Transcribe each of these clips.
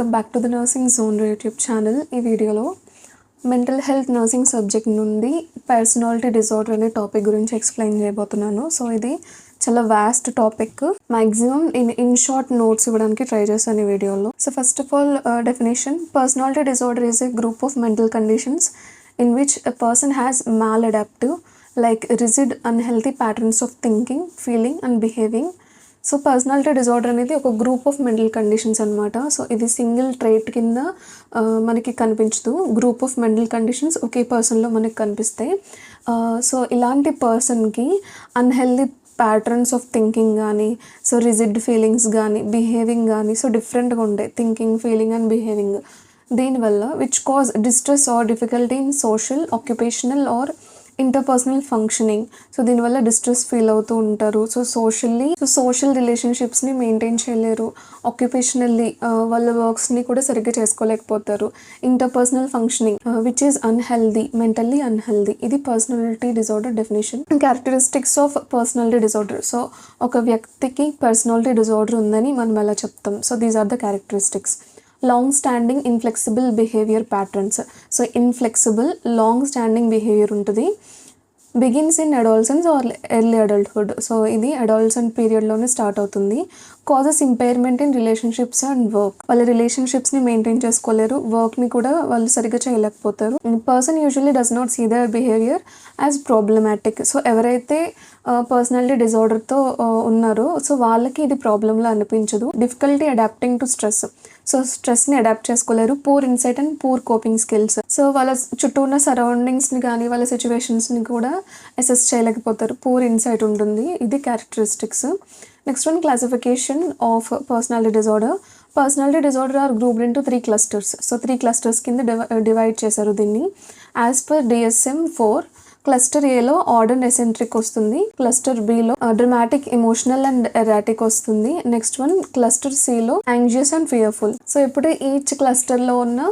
Welcome back to the nursing zone YouTube channel. ఈ వీడియోలో mental health nursing subject నుండి personality disorder అనే topic గురించి ఎక్స్ప్లెయిన్ చేయబోతున్నాను. సో ఇది చాలా vast topic. Maximum in short notes ఇవ్వడానికి ట్రై చేశాను ఈ వీడియోలో. So first of all definition: personality disorder is a group of mental conditions in which a person has maladaptive, like rigid, unhealthy patterns of thinking, feeling and behaving. So personality disorder అనేది ఒక group of mental conditions అనమాట. So ఇది single trait కింద మనకి కనిపించదు. Group of mental conditions ఒకే పర్సన్లో మనకి కనిపిస్తాయి. సో ఇలాంటి పర్సన్కి అన్హెల్దీ ప్యాటర్న్స్ ఆఫ్ థింకింగ్ కానీ, సో రిజిడ్ ఫీలింగ్స్ కానీ, బిహేవింగ్ కానీ సో డిఫరెంట్గా ఉంటాయి. Thinking, feeling and behaving. దీనివల్ల which cause distress or difficulty in social, occupational or interpersonal functioning. So దీనివల్ల డిస్ట్రెస్ ఫీల్ అవుతూ ఉంటారు. సో సోషల్ రిలేషన్షిప్స్ని మెయింటైన్ చేయలేరు. ఆక్యుపేషనల్లీ వాళ్ళ వర్క్స్ని కూడా సరిగ్గా చేసుకోలేకపోతారు. Interpersonal functioning which is unhealthy, mentally unhealthy. ఇది personality disorder definition. Characteristics of personality disorder. So ఒక వ్యక్తికి పర్సనాలిటీ డిజార్డర్ ఉందని మనం ఎలా చెప్తాం? So these are the characteristics. Long standing inflexible behaviour patterns. So inflexible long standing behaviour ఉంటుంది. Begins in adolescence or early adulthood. So ఇది adolescent పీరియడ్లోనే start అవుతుంది. Causes impairment in relationships and work. వాళ్ళ రిలేషన్షిప్స్ని మెయింటైన్ చేసుకోలేరు, వర్క్ని కూడా వాళ్ళు సరిగ్గా చేయలేకపోతారు. Person usually does not see their behaviour as problematic. So ఎవరైతే పర్సనాలిటీ డిజార్డర్తో ఉన్నారో సో వాళ్ళకి ఇది ప్రాబ్లంలో అనిపించదు. Difficulty adapting to stress. So స్ట్రెస్ని అడాప్ట్ చేసుకోలేరు. Poor insight and poor coping skills. So వాళ్ళ చుట్టూ ఉన్న సరౌండింగ్స్ని కానీ వాళ్ళ సిచ్యువేషన్స్ని కూడా అసెస్ చేయలేకపోతారు. పూర్ ఇన్సైట్ ఉంటుంది. ఇది characteristics. Next one, classification of personality disorder. Personality disorder are grouped into 3 clusters. So 3 clusters కింద డివైడ్ చేశారు దీన్ని. యాజ్ పర్ DSM-4, క్లస్టర్ ఏలో ఆడ్ అండ్ ఎసెంట్రిక్ వస్తుంది. క్లస్టర్ బిలో డ్రమాటిక్, ఎమోషనల్ అండ్ ఎరాటిక్ వస్తుంది. Next one, cluster సిలో anxious and fearful. So ఇప్పుడు each క్లస్టర్లో ఉన్న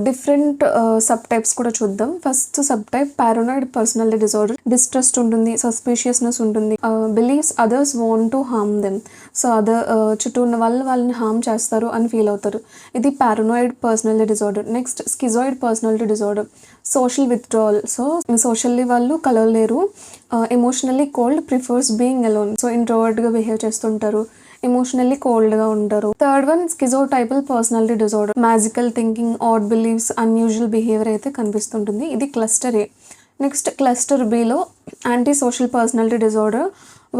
డిఫరెంట్ సబ్ టైప్స్ కూడా చూద్దాం. First sub type paranoid personality disorder. Distrust ఉంటుంది, సస్పిషియస్నెస్ ఉంటుంది, believes others want to harm them. So చుట్టూ ఉన్న వాళ్ళని హార్మ్ చేస్తారు అని ఫీల్ అవుతారు. ఇది paranoid personality disorder. Next schizoid personality disorder. Social withdrawal. So socially వాళ్ళు కలవలేరు. Emotionally cold, prefers being alone. So ఇంట్రోవర్ట్గా బిహేవ్ చేస్తుంటారు, ఎమోషనల్లీ కోల్డ్గా ఉంటారు. Third one, schizotypal personality disorder. Magical thinking, odd beliefs, unusual behaviour అయితే కనిపిస్తుంటుంది. ఇది క్లస్టర్ ఏ. నెక్స్ట్ క్లస్టర్ బిలో anti social personality disorder.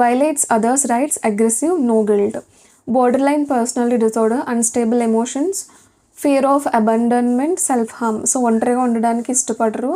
Violates others rights, aggressive, no guilt. Border line personality disorder. Unstable emotions, fear of abandonment, self harm. So ఒంటరిగా ఉండడానికి ఇష్టపడరు,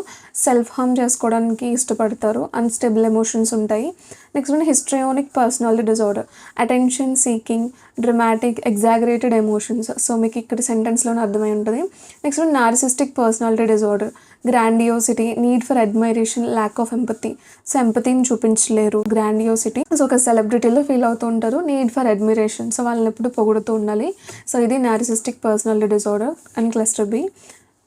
self harm చేసుకోవడానికి ఇష్టపడతారు. Unstable emotions ఉంటాయి. Next one, histrionic personality disorder. Attention seeking, dramatic, exaggerated emotions. So మీకు ఇక్కడ సెంటెన్స్లోనే అర్థమై ఉంటుంది. Next one, narcissistic personality disorder. Grandiosity, need for admiration, lack of empathy. So ఎంపతిని చూపించలేరు. గ్రాండియోసిటీ, సో ఒక సెలబ్రిటీలో ఫీల్ అవుతూ ఉంటారు. నీడ్ ఫర్ అడ్మిరేషన్, సో వాళ్ళని ఎప్పుడు పొగుడుతూ ఉండాలి. సో ఇది narcissistic personality disorder and cluster B.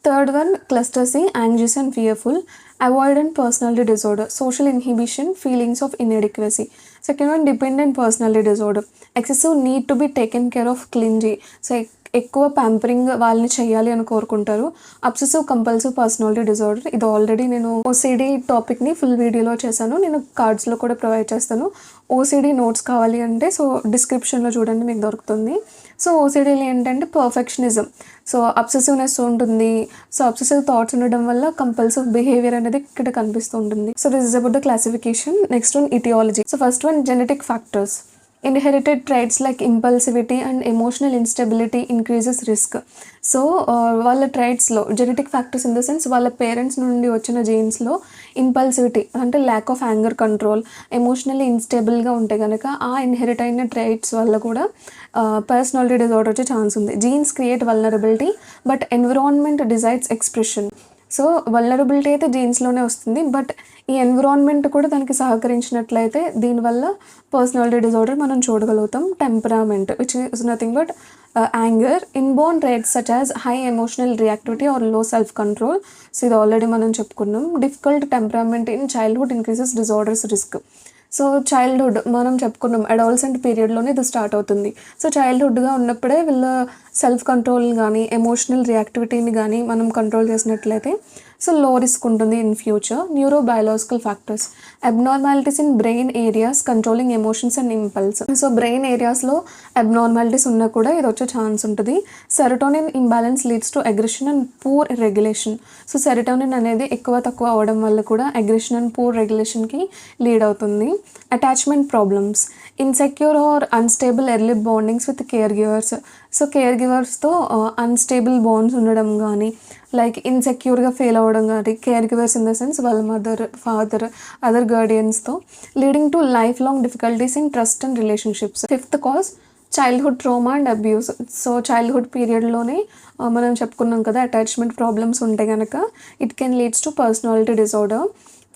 Third one, cluster C, anxious and fearful. Avoidant personality disorder. Social inhibition, feelings of inadequacy. Second one, dependent personality disorder. Excessive need to be taken care of, clingy. So ఎక్కువ pampering వాళ్ళని చేయాలి అని కోరుకుంటారు. Obsessive compulsive personality disorder. ఇది already నేను OCD టాపిక్ని full వీడియోలో చేశాను. నేను కార్డ్స్లో కూడా ప్రొవైడ్ చేస్తాను. ఓసిడి నోట్స్ కావాలి అంటే సో డిస్క్రిప్షన్లో చూడండి, మీకు దొరుకుతుంది. సో ఓసిడీలో ఏంటంటే పర్ఫెక్షనిజం. సో అబ్సెసివ్నెస్ ఉంటుంది. సో అబ్సెసివ్ థాట్స్ ఉండడం వల్ల కంపల్సివ్ బిహేవియర్ అనేది ఇక్కడ కనిపిస్తూ ఉంటుంది. So this is about the classification. Next one, aetiology. So first one, genetic factors. Inherited traits like impulsivity and emotional instability increases risk. So వాళ్ళ ట్రైట్స్లో genetic factors in the sense వాళ్ళ parents నుండి వచ్చిన జీన్స్లో ఇంపల్సివిటీ అంటే lack of anger control, emotionally ఇన్స్టేబుల్గా ఉంటే కనుక ఆ ఇన్హెరిట్ అయిన ట్రైట్స్ వల్ల కూడా పర్సనాలిటీ డిజార్డర్ వచ్చే ఛాన్స్ ఉంది. Jeans create vulnerability but environment decides expression. So vulnerability అయితే జీన్స్లోనే వస్తుంది, బట్ ఈ ఎన్విరాన్మెంట్ కూడా దానికి సహకరించినట్లయితే దీనివల్ల పర్సనాలిటీ డిజార్డర్ మనం చూడగలుగుతాం. Temperament which is nothing but anger. Inborn traits such as high emotional reactivity or low self control. So ఇది already మనం చెప్పుకున్నాం. Difficult temperament in childhood increases disorders risk. So childhood మనం చెప్పుకున్నాం, అడాలసెంట్ పీరియడ్లోనే ఇది start అవుతుంది. So చైల్డ్హుడ్గా ఉన్నప్పుడే వీళ్ళ సెల్ఫ్ కంట్రోల్ కానీ ఎమోషనల్ రియాక్టివిటీని కానీ మనం కంట్రోల్ చేసినట్లయితే సో లో రిస్క్ ఉంటుంది in future. Neurobiological factors, abnormalities in brain areas controlling emotions and impulse. So brain ఏరియాస్లో అబ్నార్మాలిటీస్ ఉన్నా కూడా ఇది వచ్చే ఛాన్స్ ఉంటుంది. Serotonin imbalance leads to aggression and poor regulation. So serotonin అనేది ఎక్కువ తక్కువ అవ్వడం వల్ల కూడా అగ్రెషన్ అండ్ పూర్ రెగ్యులేషన్కి లీడ్ అవుతుంది. Attachment problems, insecure or unstable early bondings with care givers. So care గివర్స్తో అన్స్టేబుల్ బాండ్స్ ఉండడం కానీ, లైక్ ఇన్సెక్యూర్గా ఫీల్ అవ్వడం కానీ, care givers in the sense వాళ్ళ మదర్, ఫాదర్, అదర్ గార్డియన్స్తో, leading to life long difficulties in trust and relationships. Fifth cause childhood trauma and abuse. So childhood పీరియడ్లోనే మనం చెప్పుకున్నాం కదా అటాచ్మెంట్ ప్రాబ్లమ్స్ ఉంటే కనుక it can leads to personality disorder.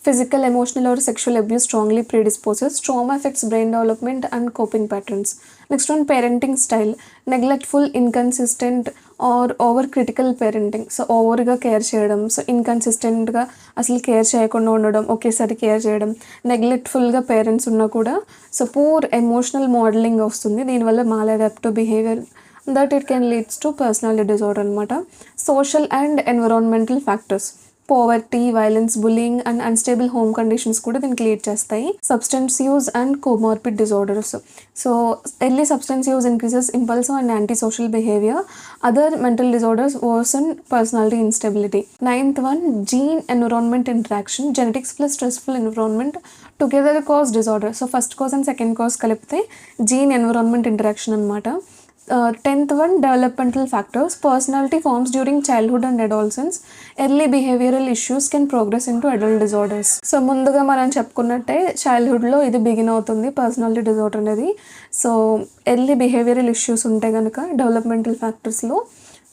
Physical, emotional or sexual abuse strongly predisposes. Trauma affects brain development and coping patterns. Next one, parenting style. Neglectful, inconsistent or overcritical parenting. So ఓవర్గా care చేయడం, so ఇన్కన్సిస్టెంట్గా అసలు care చేయకుండా ఉండడం, ఒకేసారి care చేయడం, నెగ్లెక్ట్ఫుల్గా parents ఉన్నా కూడా so poor emotional modelling వస్తుంది. దీనివల్ల maladaptive behaviour that it can leads to personality disorder అనమాట. Social and environmental factors, poverty, violence, bullying and unstable home conditions కూడా దీనికి లీడ్ చేస్తాయి. Substance use and comorbid disorders. So early substance use increases impulsive and anti social behaviour. Other mental disorders worsen personality instability. Ninth one, gene environment interaction. Genetics plus stressful environment together cause disorder. So first cause and second cause కలిపితే gene environment interaction అనమాట. 10th one, developmental factors. Personality forms during childhood and adolescence. Early behavioral issues can progress into adult disorders. So ముందుగా మనం చెప్పుకున్నట్టే చైల్డ్హుడ్లో ఇది begin అవుతుంది personality disorder అనేది. So early behavioural issues ఉంటే కనుక డెవలప్మెంటల్ ఫ్యాక్టర్స్లో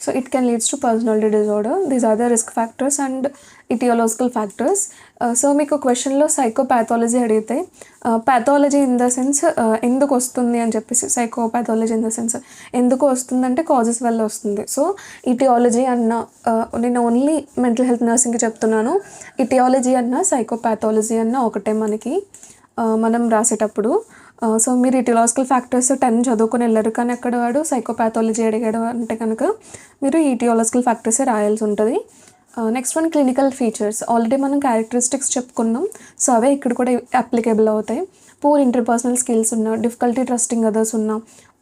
so it can leads to personality disorder. These are the risk factors and aetiological factors. So మీకు క్వశ్చన్లో సైకోపాథాలజీ అడిగితే పాథాలజీ ఇన్ ద సెన్స్ ఎందుకు వస్తుంది అని చెప్పేసి, సైకోపాథాలజీ ఇన్ ద సెన్స్ ఎందుకు వస్తుందంటే కాజెస్ వల్ల వస్తుంది. సో ఇటియాలజీ అన్న నేను ఓన్లీ మెంటల్ హెల్త్ నర్సింగ్కి చెప్తున్నాను. ఇటియాలజీ అన్న సైకోపాథాలజీ అన్న ఒకటే మనకి మనం రాసేటప్పుడు. సో మీరు ఇటియాలజికల్ ఫ్యాక్టర్స్ 10 చదువుకొని వెళ్ళరు, కానీ అక్కడ వాడు సైకోపాథాలజీ అడిగాడు అంటే కనుక మీరు ఇటియాలజికల్ ఫ్యాక్టర్సే రాయాల్సి ఉంటుంది. Next one, clinical features. Already మనం క్యారెక్టరిస్టిక్స్ చెప్పుకున్నాం, సో అవే ఇక్కడ కూడా అప్లికేబుల్ అవుతాయి. పూర్ ఇంటర్పర్సనల్ స్కిల్స్ ఉన్న, డిఫికల్టీ ట్రస్టింగ్ అదర్స్ ఉన్న,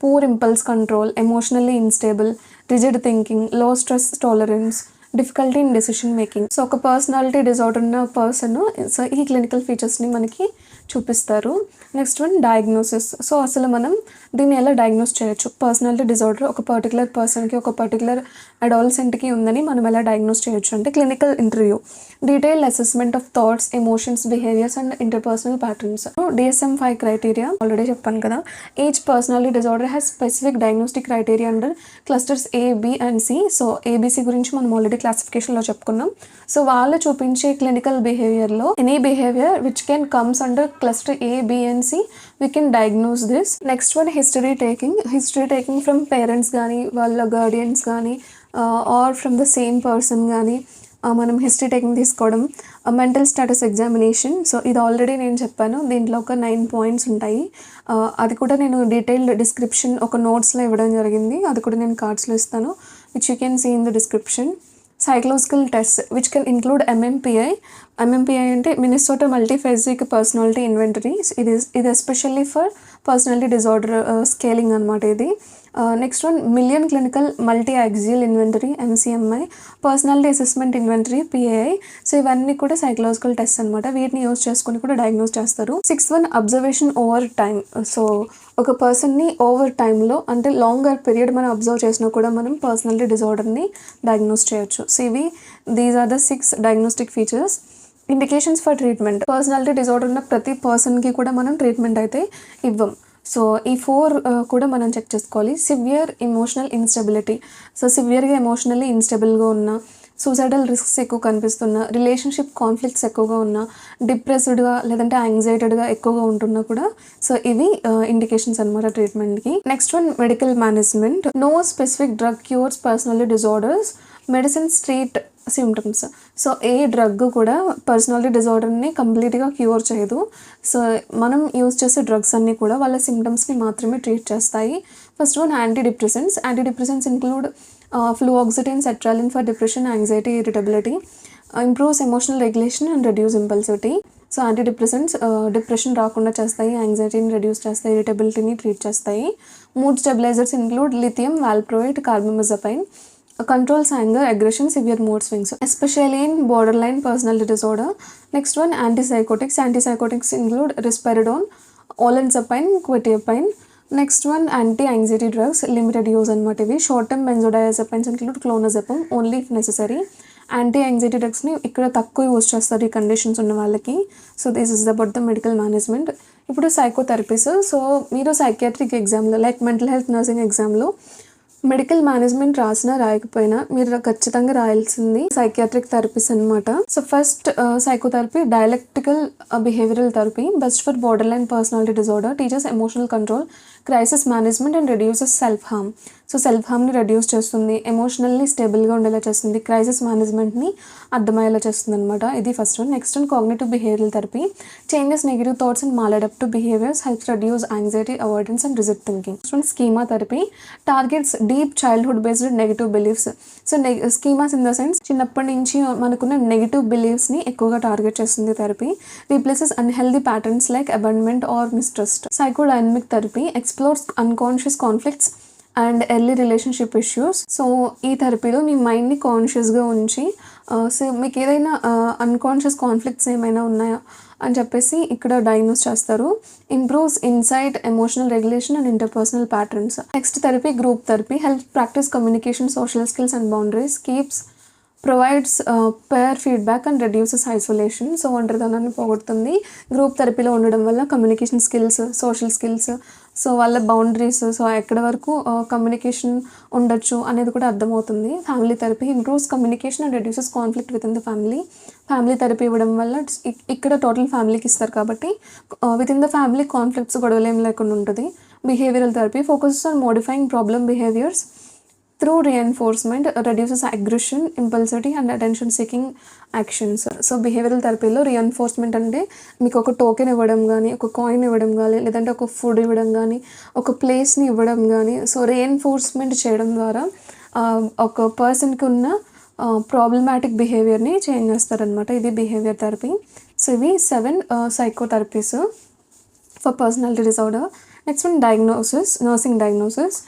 poor impulse control, emotionally unstable, rigid thinking, low stress tolerance, difficulty in decision making. So ఒక పర్సనాలిటీ డిజార్డర్ ఉన్న పర్సన్ సో ఈ క్లినికల్ ఫీచర్స్ని మనకి చూపిస్తారు. Next one, diagnosis. సో అసలు మనం దీన్ని ఎలా డయాగ్నోస్ చేయొచ్చు? పర్సనాలిటీ డిజార్డర్ ఒక పర్టికులర్ పర్సన్కి, ఒక పర్టికులర్ అడాలసెంట్కి ఉందని మనం ఎలా డయాగ్నోస్ చేయొచ్చు అంటే clinical interview, detailed assessment of thoughts, emotions, behaviours and interpersonal patterns. DSM-5 criteria already చెప్పాను కదా. Each personality disorder has specific diagnostic criteria under clusters A, B and C. So ABC గురించి మనం already క్లాసిఫికేషన్లో చెప్పుకున్నాం. So వాళ్ళు చూపించే clinical బిహేవియర్లో any behaviour which can comes under cluster A, B and C we can diagnose this. Next one, history taking from parents కానీ, వాళ్ళ guardians కానీ are from the same person కానీ మనం హిస్టరీ టేకింగ్ తీసుకోవడం. Mental status examination. So ఇది already నేను చెప్పాను, దీంట్లో ఒక 9 పాయింట్స్ ఉంటాయి. అది కూడా నేను డీటెయిల్డ్ డిస్క్రిప్షన్ ఒక నోట్స్లో ఇవ్వడం జరిగింది, అది కూడా నేను కార్డ్స్లో ఇస్తాను, which you can see in the description. Psychological test which can include MMPI. MMPI అంటే మినిసోటా మల్టీఫేజిక్ పర్సనాలిటీ ఇన్వెంటరీ. ఇది especially for personality disorder scaling అనమాట ఇది. Next one, Millon clinical multi axial inventory MCMI, personality assessment inventory PAI. So ఇవన్నీ కూడా psychological test అనమాట, వీటిని use చేసుకొని కూడా డయాగ్నోస్ చేస్తారు. 6th one, observation over time. So ఒక పర్సన్ని ఓవర్ టైంలో అంటే లాంగర్ పీరియడ్ మనం అబ్జర్వ్ చేసినా కూడా మనం పర్సనాలిటీ డిజార్డర్ని డయాగ్నోస్ చేయొచ్చు. So these are the 6 diagnostic features. Indications for treatment. Personality disorder ఉన్న ప్రతి పర్సన్కి కూడా మనం ట్రీట్మెంట్ అయితే ఇవ్వం. సో ఈ 4 కూడా మనం చెక్ చేసుకోవాలి. Severe emotional instability. సో సివియర్గా ఎమోషనల్లీ ఇన్స్టెబుల్గా ఉన్న, సూసైడల్ రిస్క్స్ ఎక్కువ కనిపిస్తున్న, రిలేషన్షిప్ కాన్ఫ్లిక్ట్స్ ఎక్కువగా ఉన్న, డిప్రెస్డ్గా లేదంటే యాంగ్జైటెడ్గా ఎక్కువగా ఉంటున్నా కూడా సో ఇవి ఇండికేషన్స్ అనమాట ట్రీట్మెంట్కి. Next one, medical management. No specific drug cures personality disorders, medicines treat symptoms. So ఏ డ్రగ్ కూడా పర్సనాలిటీ డిజార్డర్ని కంప్లీట్గా క్యూర్ చేయదు. సో మనం యూజ్ చేసే డ్రగ్స్ అన్నీ కూడా వాళ్ళ సిమ్టమ్స్ని మాత్రమే ట్రీట్ చేస్తాయి, First one, antidepressants. Antidepressants include fluoxetine, sertraline for depression, anxiety, irritability, improves emotional regulation and reduce impulsivity. So antidepressants depression రాకుండా చేస్తాయి, యాంగ్జైటీని రెడ్యూస్ చేస్తాయి, ఇరిటబిలిటీని ట్రీట్ చేస్తాయి. Mood stabilisers include lithium, valproate, carbamazepine, controls anger, aggression, severe mood swings, especially in borderline personality disorder. Next one, antipsychotics. Antipsychotics include risperidone, olanzapine, quetiapine. Next one, anti-anxiety drugs, limited use అనమాట ఇవి. Short term benzodiazepines include clonazepam, only if necessary. Anti anxiety డ్రగ్స్ని ఇక్కడ తక్కువ use చేస్తారు ఈ conditions ఉన్న వాళ్ళకి. So this is about the medical management. ఇప్పుడు సైకోథెరపీస్. సో మీరు సైకియాట్రిక్ ఎగ్జామ్లో లైక్ మెంటల్ హెల్త్ నర్సింగ్ ఎగ్జామ్లో మెడికల్ మేనేజ్మెంట్ రాసినా రాయకపోయినా మీరు ఖచ్చితంగా రాయాల్సింది సైకియాట్రిక్ థెరపీస్ అనమాట. So first psychotherapy, dialectical behavioural therapy, best for borderline personality disorder, teaches emotional control, crisis management and reduces self harm. So self హార్మ్ని reduce చేస్తుంది, emotionally స్టేబుల్గా ఉండేలా చేస్తుంది, క్రైసిస్ మేనేజ్మెంట్ని అర్థమయ్యేలా చేస్తుంది అనమాట. ఇది first one. Next one, cognitive behavioural therapy, changes negative thoughts and maladaptive behaviours, helps reduce anxiety, avoidance and rigid thinking. Next one, schema therapy, targets deep childhood based negative beliefs. So schemas in the sense చిన్నప్పటి నుంచి మనకున్న negative బిలీఫ్స్ని ఎక్కువగా target చేస్తుంది therapy. Replaces unhealthy patterns like abandonment or mistrust. Psychodynamic therapy explores unconscious conflicts and early relationship issues. So ఈ థెరపీలో మీ మైండ్ని కాన్షియస్గా ఉంచి సో మీకు ఏదైనా అన్కాన్షియస్ కాన్ఫ్లిక్ట్స్ ఏమైనా ఉన్నాయా అని చెప్పేసి ఇక్కడ డయాగ్నోస్ చేస్తారు. Improves insight, emotional regulation and interpersonal patterns. Next therapy, group therapy, help practice communication, social skills and boundaries, keeps provides peer feedback and reduces isolation. So ఒంటరితనాన్ని పోగొడుతుంది. గ్రూప్ థెరపీలో ఉండడం వల్ల communication skills, social skills, so వాళ్ళ boundaries, so ఎక్కడి వరకు communication ఉండొచ్చు అనేది కూడా అర్థమవుతుంది. Family therapy improves communication and reduces conflict with in the family. Family therapy ఇవ్వడం వల్ల ఇక్కడ టోటల్ ఫ్యామిలీకి ఇస్తారు కాబట్టి with in the family conflicts, గొడవలు ఏం లేకుండా ఉంటుంది. Behavioural therapy focuses on modifying problem behaviours through reinforcement, reduces aggression, impulsivity and attention seeking actions. So behavioural థెరపీలో రీఎన్ఫోర్స్మెంట్ అంటే మీకు ఒక టోకెన్ ఇవ్వడం కానీ, ఒక కాయిన్ ఇవ్వడం కానీ, లేదంటే ఒక ఫుడ్ ఇవ్వడం కానీ, ఒక ప్లేస్ని ఇవ్వడం కానీ, సో రీఎన్ఫోర్స్మెంట్ చేయడం ద్వారా ఒక పర్సన్కి ఉన్న ప్రాబ్లమాటిక్ బిహేవియర్ని చేంజ్ చేస్తారనమాట. ఇది బిహేవియర్ థెరపీ. సో ఇవి 7 psychotherapies for personality disorder. Next one, diagnosis, nursing diagnosis.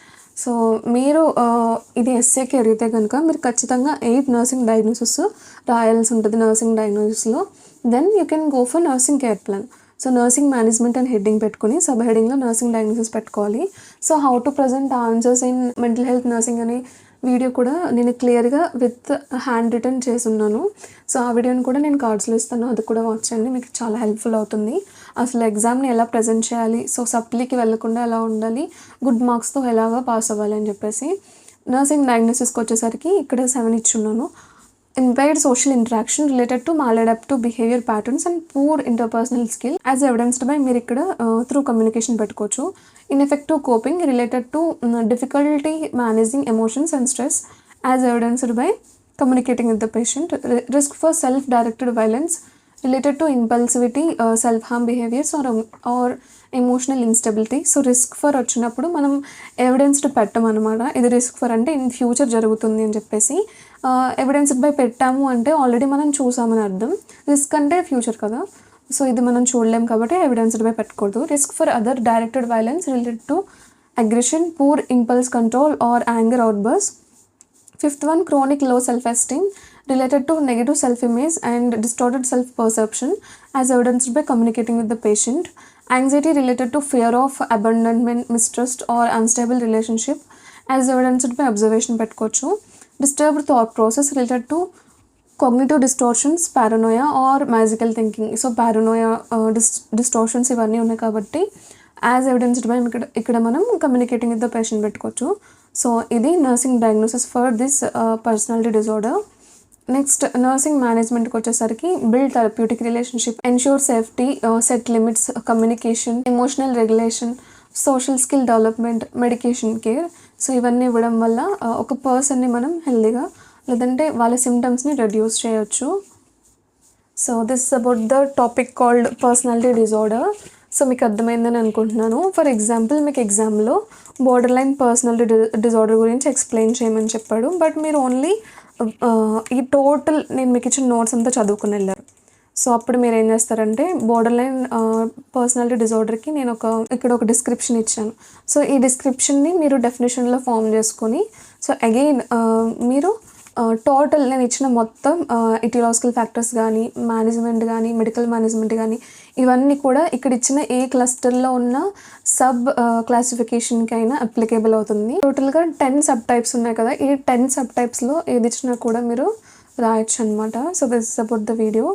So మీరు ఇది ఎస్ఏకి అడిగితే కనుక మీరు ఖచ్చితంగా 8 నర్సింగ్ డయాగ్నోసిస్ రాయాల్సి ఉంటుంది నర్సింగ్ డయాగ్నోసిస్లో. Then you can go for nursing care plan. So nursing management అని హెడ్డింగ్ పెట్టుకుని సబ్ హెడ్డింగ్లో నర్సింగ్ డయాగ్నోసిస్ పెట్టుకోవాలి. So how to present answers in mental health nursing అనే వీడియో కూడా నేను క్లియర్గా విత్ హ్యాండ్ రిటర్న్ చేసి ఉన్నాను. సో ఆ వీడియోని కూడా నేను కార్డ్స్లో ఇస్తాను, అది కూడా వాచ్ చేయండి, మీకు చాలా హెల్ప్ఫుల్ అవుతుంది. అసలు ఎగ్జామ్ని ఎలా ప్రజెంట్ చేయాలి, సో సప్లీకి వెళ్ళకుండా ఎలా ఉండాలి, గుడ్ మార్క్స్తో ఎలాగా పాస్ అవ్వాలి అని చెప్పేసి. నర్సింగ్ డయాగ్నోసిస్కి వచ్చేసరికి ఇక్కడ 7 ఇచ్చున్నాను. impaired social interaction related to maladaptive behavior patterns and poor interpersonal skill as evidenced by మీరు ఇక్కడ through communication పెట్టుకోవచ్చు. ineffective coping related to difficulty managing emotions and stress as evidenced by communicating with the patient. risk for self-directed violence related to impulsivity, self-harm behaviors or emotional instability. So risk for వచ్చినప్పుడు మనం ఎవిడెన్స్డ్ పెట్టమన్నమాట. ఇది risk for అంటే in future జరుగుతుంది అని చెప్పేసి, ఎవిడెన్స్డ్ by పెట్టాము అంటే already మనం చూసామని అర్థం. రిస్క్ అంటే ఫ్యూచర్ కదా, సో ఇది మనం చూడలేం కాబట్టి ఎవిడెన్స్డ్ బై పెట్టకూడదు. Risk for other directed violence related to aggression, poor impulse control or anger outbursts. 5th one, chronic low self-esteem related to negative self-image and distorted self-perception as evidenced by communicating with the patient. Anxiety related to fear of abandonment, mistrust or unstable relationship as evidenced by observation petkochu. Disturbed thought process related to cognitive distortions, paranoia or magical thinking. So paranoia, distortions ivanni unnai kabatti as evidenced by ikkada manam communicating with the patient petkochu. So ఇది nursing diagnosis for this personality disorder. Next nursing మేనేజ్మెంట్కి వచ్చేసరికి build therapeutic relationship, ensure safety, set limits, communication, emotional regulation, social skill development, medication care. So ఇవన్నీ ఇవ్వడం వల్ల ఒక పర్సన్ని మనం హెల్దీగా లేదంటే వాళ్ళ సిమ్టమ్స్ని రెడ్యూస్ చేయొచ్చు. So this is about the topic called personality disorder. So మీకు అర్థమైందని అనుకుంటున్నాను. ఫర్ ఎగ్జాంపుల్ మీకు ఎగ్జామ్లో బోర్డర్ లైన్ పర్సనాలిటీ డిజార్డర్ గురించి ఎక్స్ప్లెయిన్ చేయమని చెప్పాడు. బట్ మీరు ఓన్లీ ఈ టోటల్ నేను మీకు ఇచ్చిన నోట్స్ అంతా చదువుకుని వెళ్ళారు. సో అప్పుడు మీరు ఏం చేస్తారంటే బోర్డర్ లైన్ పర్సనాలిటీ డిజార్డర్కి నేను ఇక్కడ ఒక డిస్క్రిప్షన్ ఇచ్చాను. సో ఈ డిస్క్రిప్షన్ని మీరు డెఫినేషన్లో ఫామ్ చేసుకొని సో అగైన్ మీరు టోటల్ నేను ఇచ్చిన మొత్తం ఇటిలాజికల్ ఫ్యాక్టర్స్ కానీ మేనేజ్మెంట్ కానీ మెడికల్ మేనేజ్మెంట్ కానీ ఇవన్నీ కూడా ఇక్కడ ఇచ్చిన ఏ క్లస్టర్లో ఉన్న సబ్ క్లాసిఫికేషన్కి అయినా అప్లికేబుల్ అవుతుంది. టోటల్గా 10 సబ్ టైప్స్ ఉన్నాయి కదా, ఈ 10 సబ్ టైప్స్లో ఏది ఇచ్చినా కూడా మీరు రాయొచ్చు అనమాట. So this is about the video.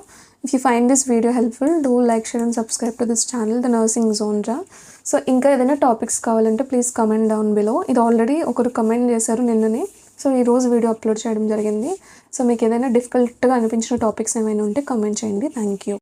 If you find this video helpful, do like, share and subscribe to this channel, The Nursing Genre. So ఇంకా ఏదైనా టాపిక్స్ కావాలంటే ప్లీజ్ కమెంట్ డౌన్ బిలో. ఇది ఆల్రెడీ ఒకరు కమెంట్ చేశారు నిన్ననే. So ఈరోజు video upload చేయడం జరిగింది. సో మీకు ఏదైనా డిఫికల్ట్గా అనిపించిన టాపిక్స్ ఏమైనా ఉంటే కమెంట్ చేయండి. Thank you.